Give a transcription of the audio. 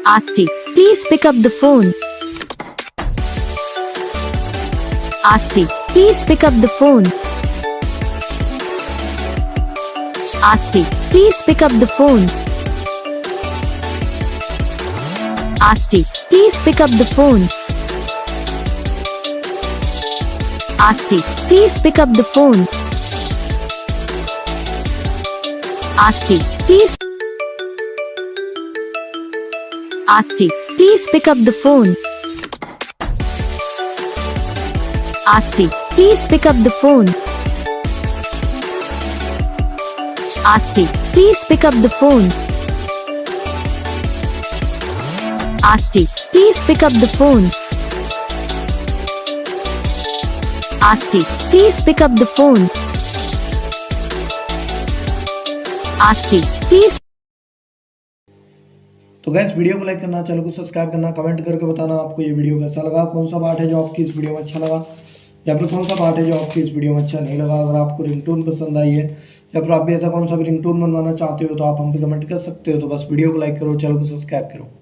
Aashiq, please pick up the phone. Aashiq, please pick up the phone. Aashiq, please pick up the phone. Aashiq, please pick up the phone. Aashiq, please pick up the phone. Aashiq, please. Aashiq, please pick up the phone. Aashiq, please pick up the phone. Aashiq, please pick up the phone. Aashiq, please pick up the phone. Aashiq, please pick up the phone. Aashiq, please. तो gas video को like करना, channel को subscribe करना, comment करके बताना आपको ये video कैसा लगा, कौन सा पार्ट है जो आपकी इस वीडियो में अच्छा लगा या फिर कौन सा पार्ट है जो आपकी इस वीडियो में अच्छा नहीं लगा। अगर आपको रिंगटोन पसंद आई है या फिर आप भी ऐसा कौन सा भी रिंगटोन बनवाना चाहते हो तो आप हम पे कमेंट कर सकते हो। तो बस वीडियो को लाइक करो, चैनल को सब्सक्राइब करो।